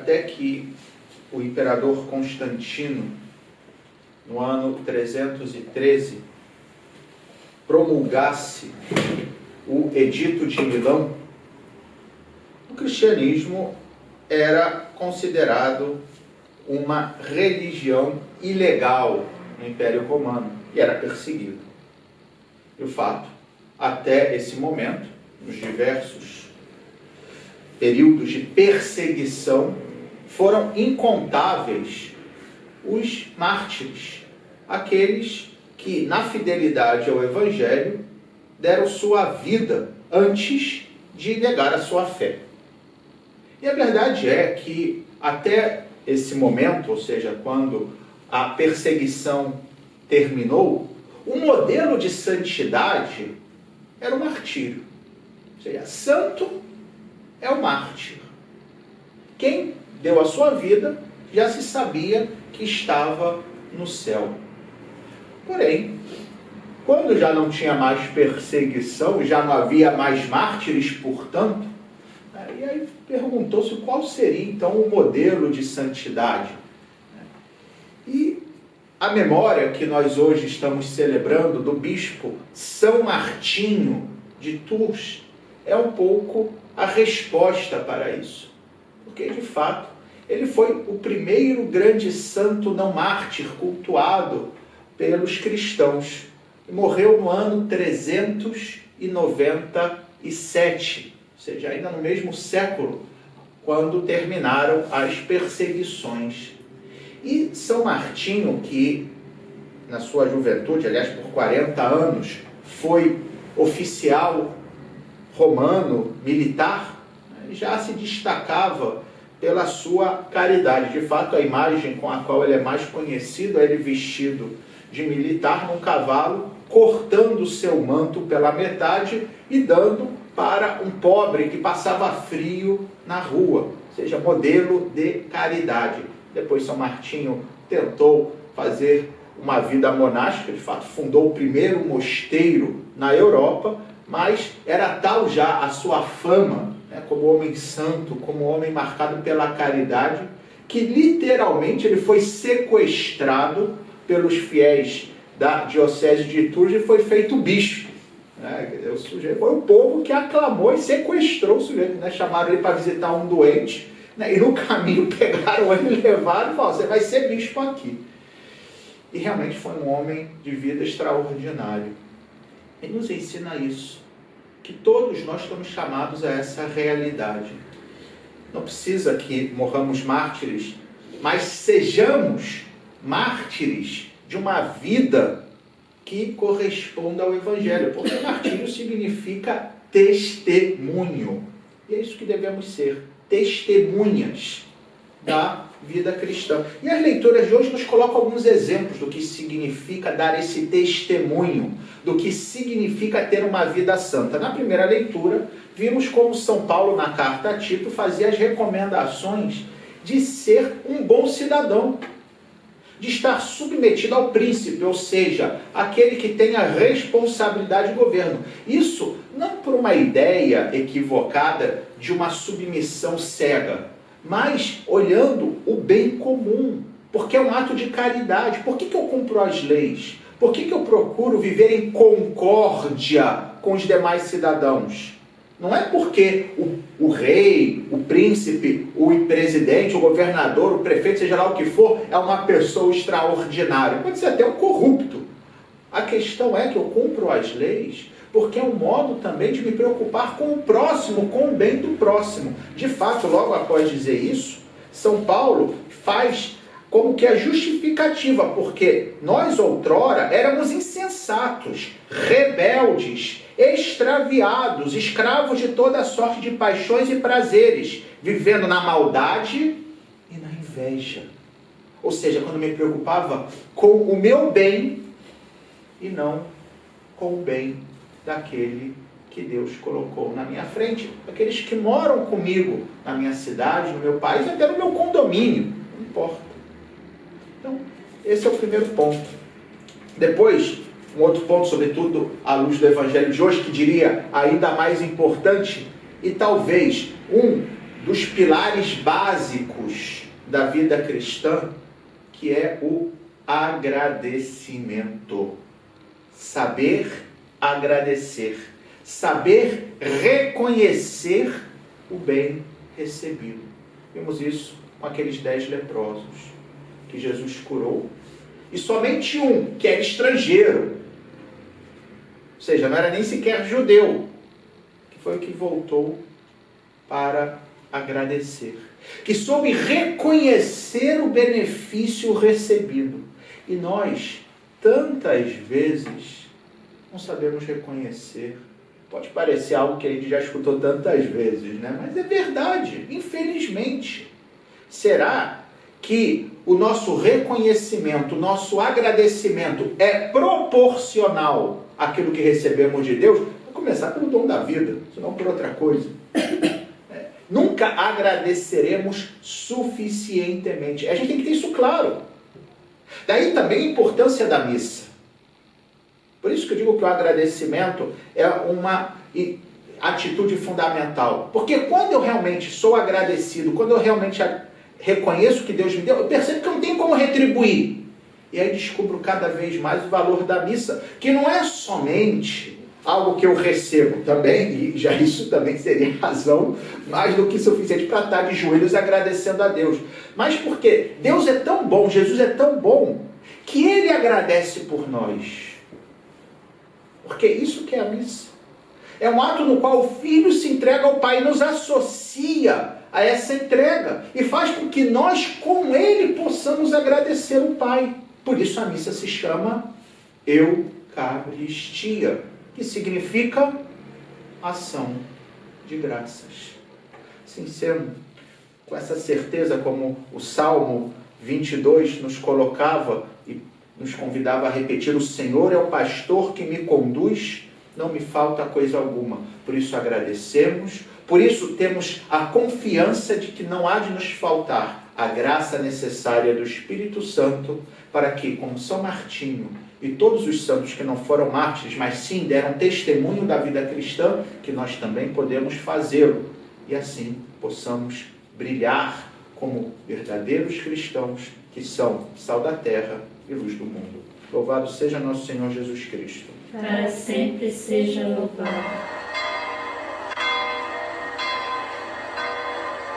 até que o imperador Constantino, no ano 313, promulgasse o Edito de Milão, o cristianismo era considerado uma religião ilegal no Império Romano e era perseguido. De fato, até esse momento, nos diversos períodos de perseguição, foram incontáveis os mártires, aqueles que, na fidelidade ao Evangelho, deram sua vida antes de negar a sua fé. E a verdade é que, até esse momento, ou seja, quando a perseguição terminou, o modelo de santidade era o martírio. Ou seja, santo é o mártir. Quem deu a sua vida já se sabia que estava no céu. Porém, quando já não tinha mais perseguição, já não havia mais mártires, portanto, e aí perguntou-se qual seria então o modelo de santidade. E a memória que nós hoje estamos celebrando do bispo São Martinho de Tours é um pouco a resposta para isso. Porque, de fato, ele foi o primeiro grande santo não mártir cultuado pelos cristãos. E morreu no ano 397, ou seja, ainda no mesmo século, quando terminaram as perseguições. E São Martinho, que na sua juventude, aliás, por 40 anos, foi oficial romano, militar, já se destacava pela sua caridade. De fato, a imagem com a qual ele é mais conhecido é ele vestido de militar num cavalo, cortando seu manto pela metade e dando para um pobre que passava frio na rua, ou seja, modelo de caridade. Depois São Martinho tentou fazer uma vida monástica, de fato fundou o primeiro mosteiro na Europa, mas era tal já a sua fama, como homem santo, como homem marcado pela caridade, que literalmente ele foi sequestrado pelos fiéis da diocese de Tours e foi feito bispo. O sujeito foi o povo que aclamou e sequestrou o sujeito. Chamaram ele para visitar um doente, e no caminho pegaram ele e levaram e falaram: você vai ser bispo aqui. E realmente foi um homem de vida extraordinário. Ele nos ensina isso, que todos nós estamos chamados a essa realidade. Não precisa que morramos mártires, mas sejamos mártires de uma vida que corresponda ao Evangelho. Porque martírio significa testemunho. E é isso que devemos ser, testemunhas da vida cristã. E as leituras de hoje nos colocam alguns exemplos do que significa dar esse testemunho, do que significa ter uma vida santa. Na primeira leitura, vimos como São Paulo, na carta a Tito, fazia as recomendações de ser um bom cidadão, de estar submetido ao príncipe, ou seja, aquele que tem a responsabilidade de governo. Isso não por uma ideia equivocada de uma submissão cega, mas olhando o bem comum, porque é um ato de caridade. Por que eu cumpro as leis? Por que eu procuro viver em concórdia com os demais cidadãos? Não é porque o rei, o príncipe, o presidente, o governador, o prefeito, seja lá o que for, é uma pessoa extraordinária. Pode ser até um corrupto. A questão é que eu cumpro as leis porque é um modo também de me preocupar com o próximo, com o bem do próximo. De fato, logo após dizer isso, São Paulo faz como que a justificativa, porque nós outrora éramos insensatos, rebeldes, extraviados, escravos de toda sorte de paixões e prazeres, vivendo na maldade e na inveja. Ou seja, quando me preocupava com o meu bem e não com o bem daquele que Deus colocou na minha frente, aqueles que moram comigo na minha cidade, no meu país, até no meu condomínio, não importa. Então, esse é o primeiro ponto. Depois, um outro ponto, sobretudo à luz do Evangelho de hoje, que diria ainda mais importante, e talvez um dos pilares básicos da vida cristã, que é o agradecimento. Saber agradecer. Saber reconhecer o bem recebido. Vimos isso com aqueles 10 leprosos que Jesus curou. E somente um, que era estrangeiro, ou seja, não era nem sequer judeu, que foi o que voltou para agradecer. Que soube reconhecer o benefício recebido. E nós, tantas vezes, não sabemos reconhecer. Pode parecer algo que a gente já escutou tantas vezes, né? Mas é verdade, infelizmente. Será que o nosso reconhecimento, o nosso agradecimento é proporcional àquilo que recebemos de Deus? Vou começar pelo dom da vida, senão por outra coisa. Nunca agradeceremos suficientemente. A gente tem que ter isso claro. Daí também a importância da missa. Por isso que eu digo que o agradecimento é uma atitude fundamental. Porque quando eu realmente sou agradecido, quando eu realmente reconheço o que Deus me deu, eu percebo que eu não tenho como retribuir. E aí descubro cada vez mais o valor da missa, que não é somente algo que eu recebo também, e já isso também seria razão mais do que suficiente para estar de joelhos agradecendo a Deus. Mas porque Deus é tão bom, Jesus é tão bom, que Ele agradece por nós. Porque isso que é a missa. É um ato no qual o Filho se entrega ao Pai, nos associa a essa entrega e faz com que nós, com Ele, possamos agradecer o Pai. Por isso a missa se chama Eucaristia, que significa ação de graças. Assim sendo, com essa certeza, como o Salmo 22 nos colocava e nos convidava a repetir: o Senhor é o pastor que me conduz, não me falta coisa alguma. Por isso agradecemos, por isso temos a confiança de que não há de nos faltar a graça necessária do Espírito Santo, para que, como São Martinho e todos os santos que não foram mártires, mas sim deram testemunho da vida cristã, que nós também podemos fazê-lo, e assim possamos brilhar como verdadeiros cristãos, que são sal da terra e luz do mundo. Louvado seja nosso Senhor Jesus Cristo. Para sempre seja louvado.